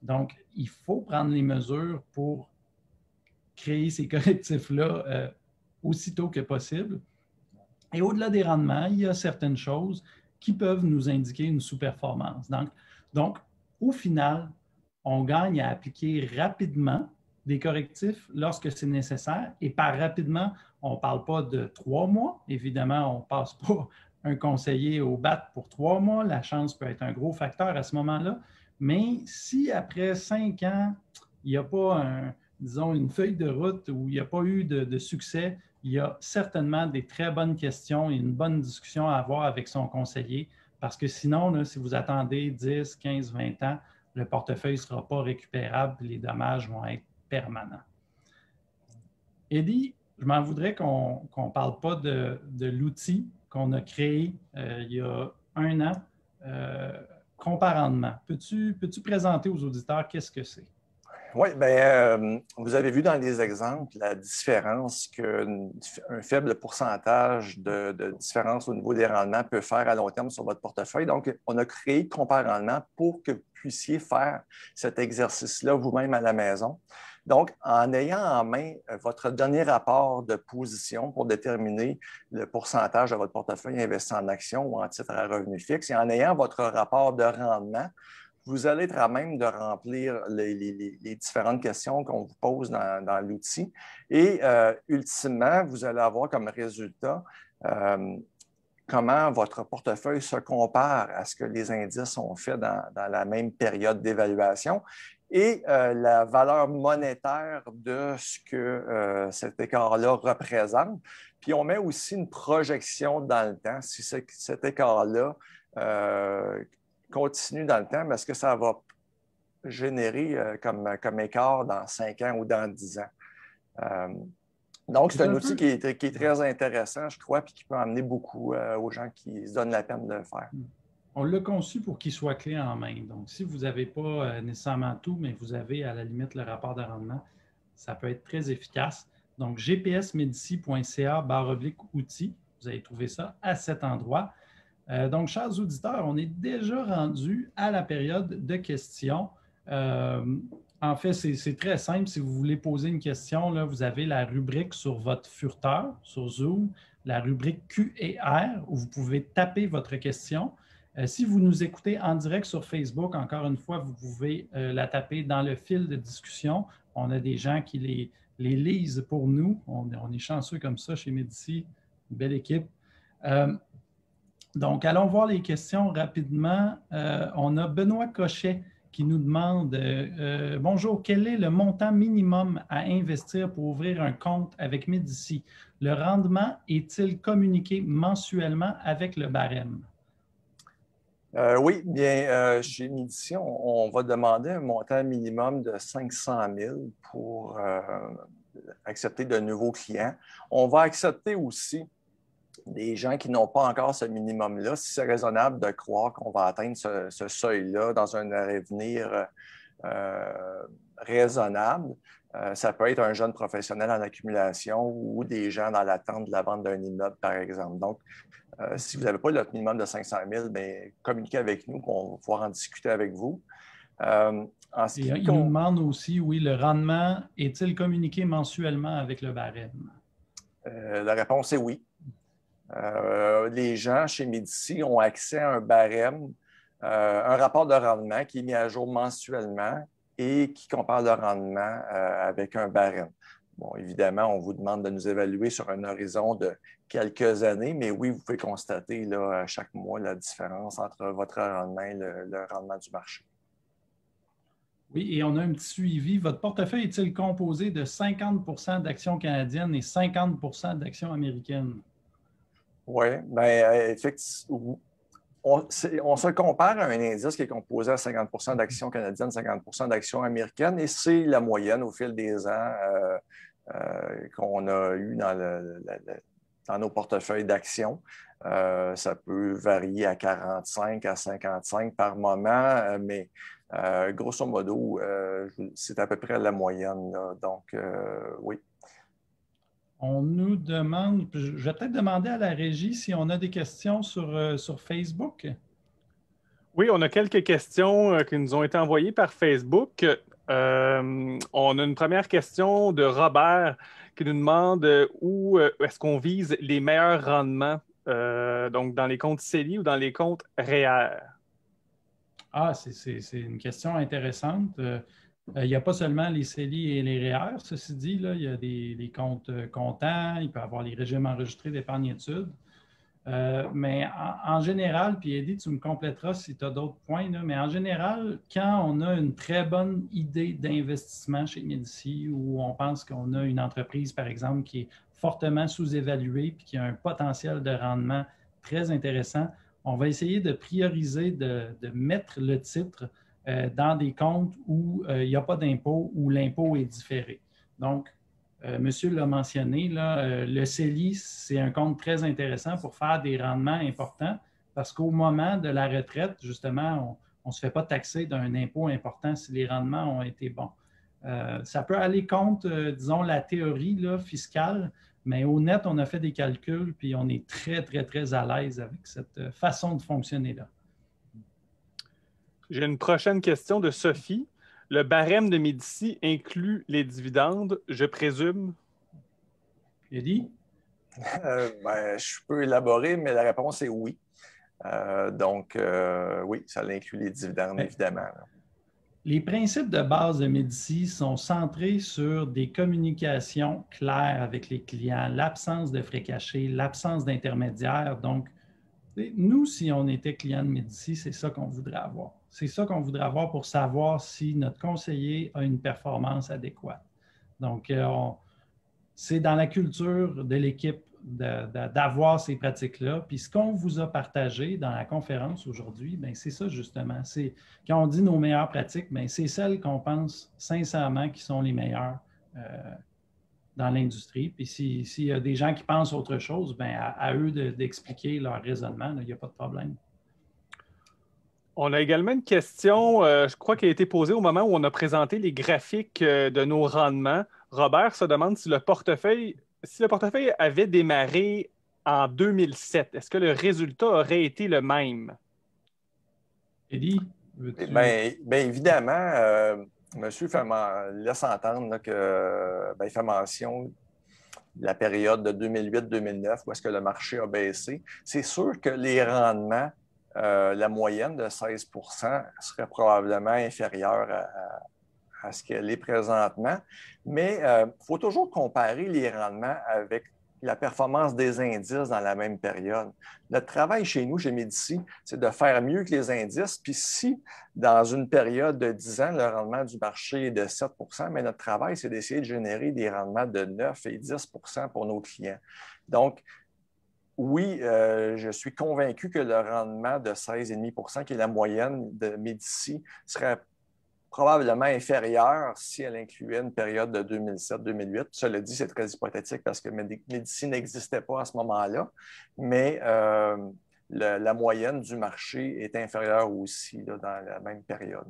Donc, il faut prendre les mesures pour créer ces correctifs-là aussitôt que possible. Et au-delà des rendements, il y a certaines choses qui peuvent nous indiquer une sous-performance. Donc, au final, on gagne à appliquer rapidement des correctifs lorsque c'est nécessaire. Et par rapidement, on ne parle pas de 3 mois. Évidemment, on ne passe pas un conseiller au bat pour 3 mois. La chance peut être un gros facteur à ce moment-là. Mais si après 5 ans, il n'y a pas disons, une feuille de route où il n'y a pas eu de succès, il y a certainement des très bonnes questions et une bonne discussion à avoir avec son conseiller. Parce que sinon, là, si vous attendez 10, 15, 20 ans, le portefeuille ne sera pas récupérable et les dommages vont être permanents. Eddie, je m'en voudrais qu'on ne parle pas de l'outil qu'on a créé il y a 1 an, Comparandement. Peux-tu présenter aux auditeurs qu'est-ce que c'est? Oui, bien, vous avez vu dans les exemples la différence qu'un faible pourcentage de différence au niveau des rendements peut faire à long terme sur votre portefeuille. Donc, on a créé Comparandement pour que vous puissiez faire cet exercice-là vous-même à la maison. Donc, en ayant en main votre dernier rapport de position pour déterminer le pourcentage de votre portefeuille investi en actions ou en titres à revenu fixe, et en ayant votre rapport de rendement, vous allez être à même de remplir les différentes questions qu'on vous pose dans l'outil. Et ultimement, vous allez avoir comme résultat comment votre portefeuille se compare à ce que les indices ont fait dans la même période d'évaluation et la valeur monétaire de ce que cet écart-là représente. Puis on met aussi une projection dans le temps. Si cet écart-là continue dans le temps, mais est-ce que ça va générer comme écart dans 5 ans ou dans 10 ans? Donc, c'est un outil qui est très intéressant, je crois, puis qui peut amener beaucoup aux gens qui se donnent la peine de le faire. On l'a conçu pour qu'il soit clé en main. Donc, si vous n'avez pas nécessairement tout, mais vous avez à la limite le rapport de rendement, ça peut être très efficace. Donc, gpsmedici.ca/outils, vous allez trouver ça à cet endroit. Donc, chers auditeurs, on est déjà rendu à la période de questions. En fait, c'est très simple. Si vous voulez poser une question, là, vous avez la rubrique sur votre furteur, sur Zoom, la rubrique Q et R, où vous pouvez taper votre question. Si vous nous écoutez en direct sur Facebook, encore une fois, vous pouvez la taper dans le fil de discussion. On a des gens qui les lisent pour nous. On est chanceux comme ça chez Medici. Une belle équipe. Donc, allons voir les questions rapidement. On a Benoît Cochet qui nous demande « Bonjour, quel est le montant minimum à investir pour ouvrir un compte avec Medici? Le rendement est-il communiqué mensuellement avec le barème? » Oui, bien, chez Medici, on va demander un montant minimum de 500 000 pour accepter de nouveaux clients. On va accepter aussi des gens qui n'ont pas encore ce minimum-là, si c'est raisonnable de croire qu'on va atteindre ce seuil-là dans un avenir raisonnable. Ça peut être un jeune professionnel en accumulation ou des gens dans l'attente de la vente d'un immeuble, par exemple. Donc, si vous n'avez pas le minimum de 500 000, bien, communiquez avec nous, on va pouvoir en discuter avec vous. Il nous demande aussi, oui, le rendement est-il communiqué mensuellement avec le barème? La réponse est oui. Les gens chez Medici ont accès à un barème, un rapport de rendement qui est mis à jour mensuellement et qui compare le rendement avec un barème. Bon, évidemment, on vous demande de nous évaluer sur un horizon de quelques années, mais oui, vous pouvez constater là, chaque mois la différence entre votre rendement et le rendement du marché. Oui, et on a un petit suivi. Votre portefeuille est-il composé de 50 d'actions canadiennes et 50 d'actions américaines? Oui, bien, effectivement. On se compare à un indice qui est composé à 50 d'actions canadiennes, 50 d'actions américaines, et c'est la moyenne au fil des ans qu'on a eu dans nos portefeuilles d'actions. Ça peut varier à 45 à 55 par moment, mais grosso modo, c'est à peu près la moyenne, là. Donc, oui. On nous demande, je vais peut-être demander à la régie si on a des questions sur Facebook. Oui, on a quelques questions qui nous ont été envoyées par Facebook. On a une première question de Robert qui nous demande où est-ce qu'on vise les meilleurs rendements, donc dans les comptes CELI ou dans les comptes REER? Ah, c'est une question intéressante. Il n'y a pas seulement les CELI et les REER, ceci dit, là, il y a des comptes comptants, il peut y avoir les régimes enregistrés d'épargne-études. Mais en général, puis Eddie, tu me compléteras si tu as d'autres points, là, mais en général, quand on a une très bonne idée d'investissement chez Médici, où on pense qu'on a une entreprise, par exemple, qui est fortement sous-évaluée puis qui a un potentiel de rendement très intéressant, on va essayer de prioriser, de mettre le titre dans des comptes où il n'y a pas d'impôt, où l'impôt est différé. Donc, Monsieur l'a mentionné, là, le CELI, c'est un compte très intéressant pour faire des rendements importants parce qu'au moment de la retraite, justement, on ne se fait pas taxer d'un impôt important si les rendements ont été bons. Ça peut aller contre, disons, la théorie là, fiscale, mais au net, on a fait des calculs puis on est très, très, très à l'aise avec cette façon de fonctionner-là. J'ai une prochaine question de Sophie. Le barème de Médici inclut les dividendes, je présume? Eddie? Je peux élaborer, mais la réponse est oui. Oui, ça inclut les dividendes, évidemment. Là. Les principes de base de Médici sont centrés sur des communications claires avec les clients, l'absence de frais cachés, l'absence d'intermédiaires. Donc, nous, si on était client de Médici, c'est ça qu'on voudrait avoir. C'est ça qu'on voudrait avoir pour savoir si notre conseiller a une performance adéquate. Donc, c'est dans la culture de l'équipe d'avoir ces pratiques-là. Puis ce qu'on vous a partagé dans la conférence aujourd'hui, c'est ça justement. Quand on dit nos meilleures pratiques, c'est celles qu'on pense sincèrement qui sont les meilleures dans l'industrie. Puis s'il y a des gens qui pensent autre chose, à eux d'expliquer leur raisonnement, il n'y a pas de problème. On a également une question, je crois, qui a été posée au moment où on a présenté les graphiques de nos rendements. Robert se demande si le portefeuille avait démarré en 2007, est-ce que le résultat aurait été le même? Eddie, veux-tu... Bien évidemment, monsieur laisse entendre qu'il fait mention de la période de 2008-2009 où est-ce que le marché a baissé. C'est sûr que les rendements, la moyenne de 16 serait probablement inférieure à ce qu'elle est présentement, mais il faut toujours comparer les rendements avec la performance des indices dans la même période. Notre travail chez nous, chez Médici, c'est de faire mieux que les indices. Puis si, dans une période de 10 ans, le rendement du marché est de 7 mais notre travail, c'est d'essayer de générer des rendements de 9 et 10 pour nos clients. Donc, oui, je suis convaincu que le rendement de 16,5 qui est la moyenne de Médici, serait probablement inférieure si elle incluait une période de 2007-2008. Cela dit, c'est très hypothétique parce que Médici n'existait pas à ce moment-là, mais la moyenne du marché est inférieure aussi là, dans la même période.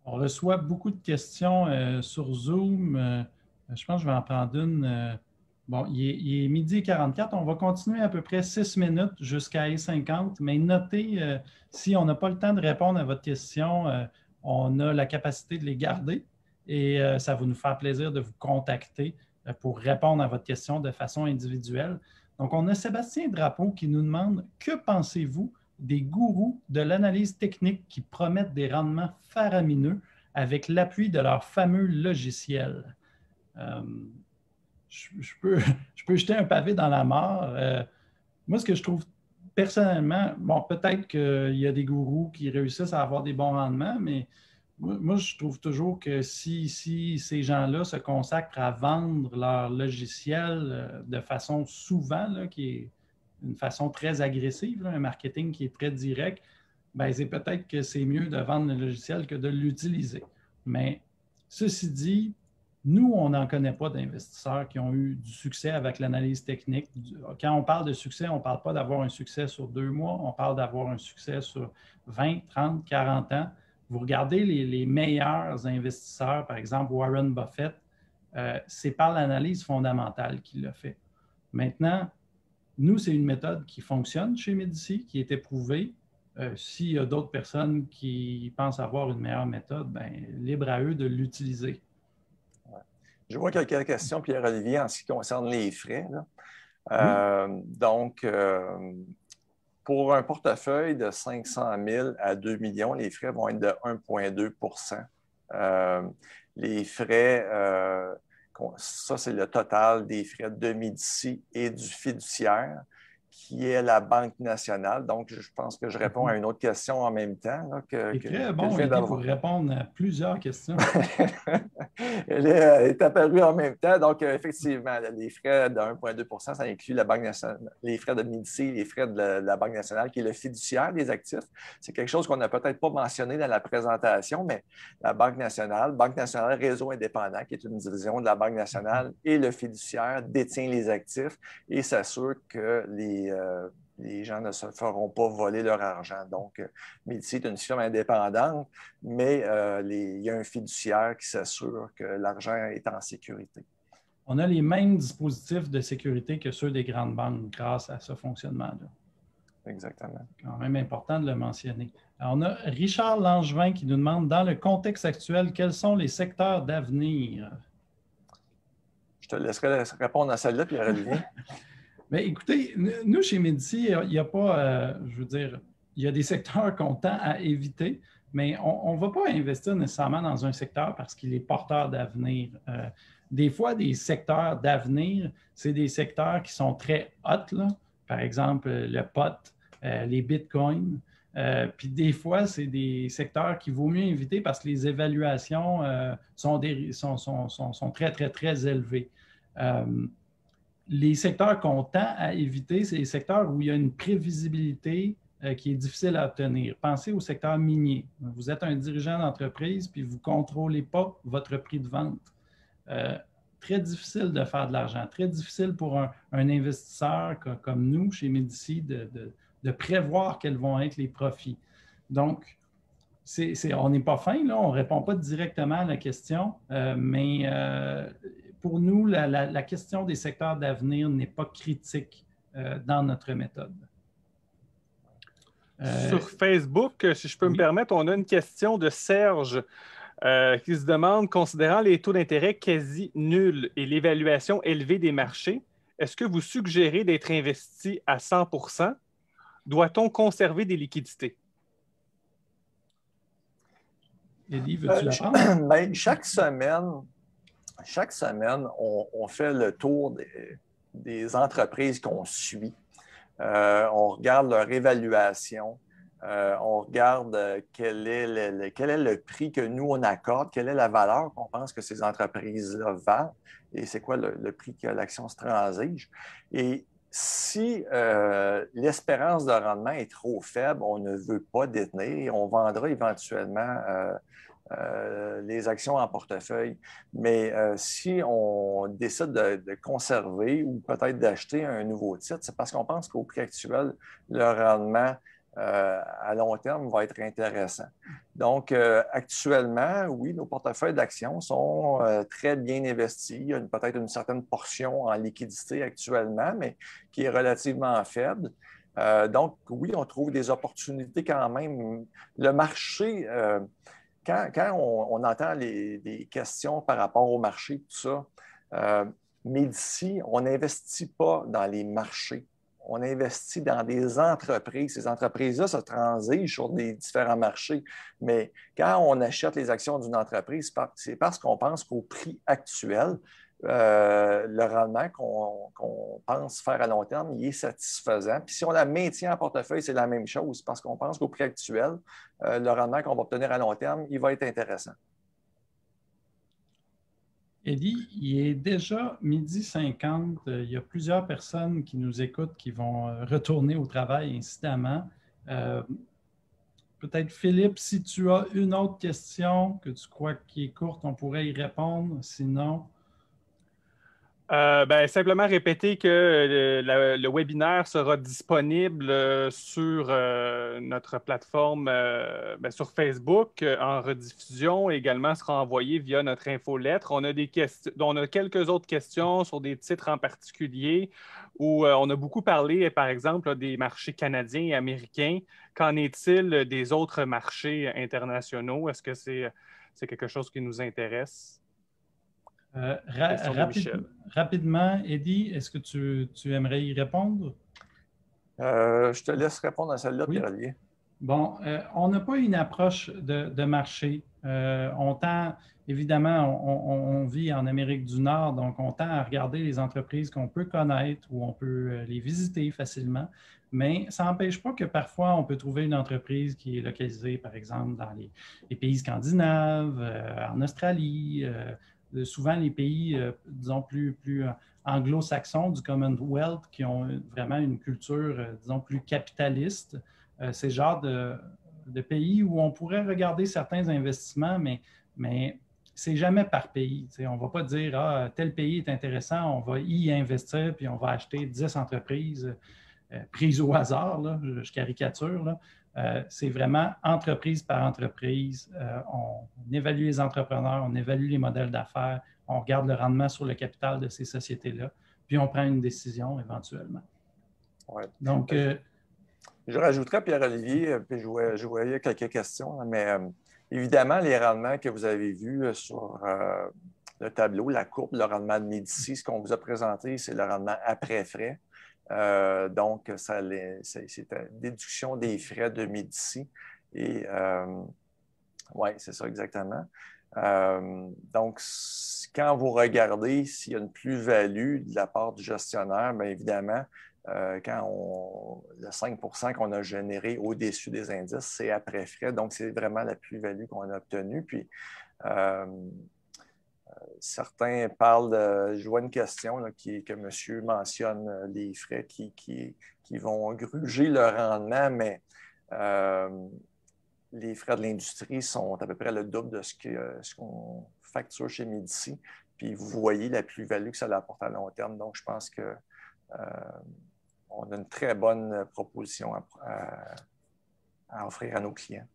On reçoit beaucoup de questions sur Zoom. Je pense que je vais en prendre une. Bon, il est midi 44. On va continuer à peu près 6 minutes jusqu'à 50, mais notez, si on n'a pas le temps de répondre à votre question, on a la capacité de les garder et ça va nous faire plaisir de vous contacter pour répondre à votre question de façon individuelle. Donc, on a Sébastien Drapeau qui nous demande « Que pensez-vous des gourous de l'analyse technique qui promettent des rendements faramineux avec l'appui de leur fameux logiciel? » Je peux jeter un pavé dans la mare. Moi, ce que je trouve personnellement, bon, peut-être qu'il y a des gourous qui réussissent à avoir des bons rendements, mais moi, je trouve toujours que si ces gens-là se consacrent à vendre leur logiciel de façon souvent, là, qui est une façon très agressive, là, un marketing qui est très direct, c'est peut-être que c'est mieux de vendre le logiciel que de l'utiliser. Mais ceci dit, nous, on n'en connaît pas d'investisseurs qui ont eu du succès avec l'analyse technique. Quand on parle de succès, on ne parle pas d'avoir un succès sur 2 mois, on parle d'avoir un succès sur 20, 30, 40 ans. Vous regardez les meilleurs investisseurs, par exemple Warren Buffett, c'est par l'analyse fondamentale qu'il l'a fait. Maintenant, nous, c'est une méthode qui fonctionne chez Médici, qui est éprouvée. S'il y a d'autres personnes qui pensent avoir une meilleure méthode, libre à eux de l'utiliser. Je vois quelques questions, Pierre-Olivier, en ce qui concerne les frais. Oui. Pour un portefeuille de 500 000 à 2 millions, les frais vont être de 1,2 Les frais, ça c'est le total des frais de Médicis et du fiduciaire, qui est la Banque nationale. Donc, je pense que je réponds à une autre question en même temps. Là, C'est très bon, Eddie, pour répondre à plusieurs questions. Elle est apparue en même temps. Donc, effectivement, les frais de 1,2 % ça inclut la Banque nationale, les frais de Médicis, les frais de la Banque nationale, qui est le fiduciaire des actifs. C'est quelque chose qu'on n'a peut-être pas mentionné dans la présentation, mais la Banque nationale Réseau indépendant, qui est une division de la Banque nationale, et le fiduciaire détient les actifs et s'assure que les gens ne se feront pas voler leur argent. Donc, Médicis est une firme indépendante, mais il y a un fiduciaire qui s'assure que l'argent est en sécurité. On a les mêmes dispositifs de sécurité que ceux des grandes banques grâce à ce fonctionnement-là. Exactement. C'est quand même important de le mentionner. Alors, on a Richard Langevin qui nous demande, dans le contexte actuel, quels sont les secteurs d'avenir? Je te laisserai répondre à celle-là, puis Olivier. Bien, écoutez, nous, chez Médicis, il n'y a pas, je veux dire, il y a des secteurs qu'on tend à éviter, mais on ne va pas investir nécessairement dans un secteur parce qu'il est porteur d'avenir. Des fois, des secteurs d'avenir, c'est des secteurs qui sont très hot, là. Par exemple, le pot, les bitcoins. Puis des fois, c'est des secteurs qu'il vaut mieux éviter parce que les évaluations sont très, très, très élevées. Les secteurs qu'on tend à éviter, c'est les secteurs où il y a une prévisibilité qui est difficile à obtenir. Pensez au secteur minier. Vous êtes un dirigeant d'entreprise puis vous ne contrôlez pas votre prix de vente. Très difficile de faire de l'argent, très difficile pour un investisseur comme nous, chez Médicis, de prévoir quels vont être les profits. Donc, on n'est pas fin, là, on ne répond pas directement à la question, mais pour nous, la question des secteurs d'avenir n'est pas critique dans notre méthode. Sur Facebook, si je peux me permettre, on a une question de Serge qui se demande, considérant les taux d'intérêt quasi nuls et l'évaluation élevée des marchés, est-ce que vous suggérez d'être investi à 100 %? Doit-on conserver des liquidités? Eddie, veux-tu la prendre? Ben, chaque semaine, on fait le tour des entreprises qu'on suit. On regarde leur évaluation. On regarde quel est le prix que nous, on accorde, quelle est la valeur qu'on pense que ces entreprises-là valent et c'est quoi le prix que l'action se transige. Et si l'espérance de rendement est trop faible, on ne veut pas détenir et on vendra éventuellement les actions en portefeuille. Mais si on décide de conserver ou peut-être d'acheter un nouveau titre, c'est parce qu'on pense qu'au prix actuel, le rendement à long terme va être intéressant. Donc, actuellement, oui, nos portefeuilles d'actions sont très bien investis. Il y a peut-être une certaine portion en liquidité actuellement, mais qui est relativement faible. Donc, oui, on trouve des opportunités quand même. Le marché, quand on entend des questions par rapport au marché, tout ça, Médicis, on n'investit pas dans les marchés. On investit dans des entreprises. Ces entreprises-là se transigent sur des différents marchés. Mais quand on achète les actions d'une entreprise, c'est parce qu'on pense qu'au prix actuel, le rendement qu'on pense faire à long terme, il est satisfaisant. Puis si on la maintient en portefeuille, c'est la même chose parce qu'on pense qu'au prix actuel, le rendement qu'on va obtenir à long terme, il va être intéressant. Eddie, il est déjà 12h50. Il y a plusieurs personnes qui nous écoutent qui vont retourner au travail incidemment. Peut-être, Philippe, si tu as une autre question que tu crois qui est courte, on pourrait y répondre. Sinon... simplement répéter que le webinaire sera disponible sur notre plateforme sur Facebook en rediffusion et également sera envoyé via notre infolettre. On a quelques autres questions sur des titres en particulier où on a beaucoup parlé, par exemple, des marchés canadiens et américains. Qu'en est-il des autres marchés internationaux? Est-ce que c'est quelque chose qui nous intéresse? Rapidement, Eddie, est-ce que tu aimerais y répondre? Je te laisse répondre à celle-là, oui. Pierre-Olivier. Bon, on n'a pas une approche de marché. Évidemment, on vit en Amérique du Nord, donc on tend à regarder les entreprises qu'on peut connaître ou on peut les visiter facilement, mais ça n'empêche pas que parfois on peut trouver une entreprise qui est localisée, par exemple, dans les pays scandinaves, en Australie, souvent les pays, disons, plus anglo-saxons du Commonwealth qui ont vraiment une culture, disons, plus capitaliste. C'est le genre de pays où on pourrait regarder certains investissements, mais c'est jamais par pays. T'sais. On ne va pas dire ah, tel pays est intéressant, on va y investir, puis on va acheter 10 entreprises prises au hasard, là, je caricature. Là. C'est vraiment entreprise par entreprise. On évalue les entrepreneurs, on évalue les modèles d'affaires, on regarde le rendement sur le capital de ces sociétés-là, puis on prend une décision éventuellement. Ouais. Donc, je rajouterais, Pierre-Olivier, puis je voyais quelques questions, mais évidemment, les rendements que vous avez vus sur le tableau, la courbe, le rendement de Médicis, ce qu'on vous a présenté, c'est le rendement après frais. Donc, c'est une déduction des frais de Médicis. Et oui, c'est ça exactement. Donc, quand vous regardez s'il y a une plus-value de la part du gestionnaire, bien évidemment, le 5 % qu'on a généré au-dessus des indices, c'est après frais. Donc, c'est vraiment la plus-value qu'on a obtenue. Puis, certains parlent de... Je vois une question là, que monsieur mentionne, les frais qui vont gruger le rendement, mais les frais de l'industrie sont à peu près le double de ce qu'on facture chez Médicis. Puis, vous voyez la plus-value que ça apporte à long terme. Donc, je pense que on a une très bonne proposition à offrir à nos clients.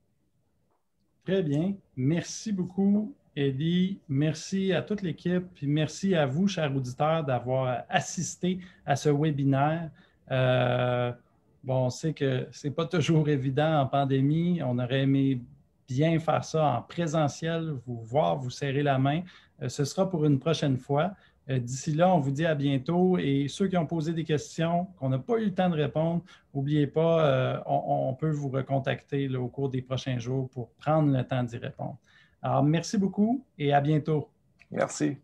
Très bien. Merci beaucoup, Eddie. Merci à toute l'équipe. Puis merci à vous, chers auditeurs, d'avoir assisté à ce webinaire. On sait que ce n'est pas toujours évident en pandémie. On aurait aimé bien faire ça en présentiel, vous voir, vous serrer la main. Ce sera pour une prochaine fois. D'ici là, on vous dit à bientôt. Et ceux qui ont posé des questions, qu'on n'a pas eu le temps de répondre, n'oubliez pas, on peut vous recontacter là, au cours des prochains jours pour prendre le temps d'y répondre. Alors, merci beaucoup et à bientôt. Merci.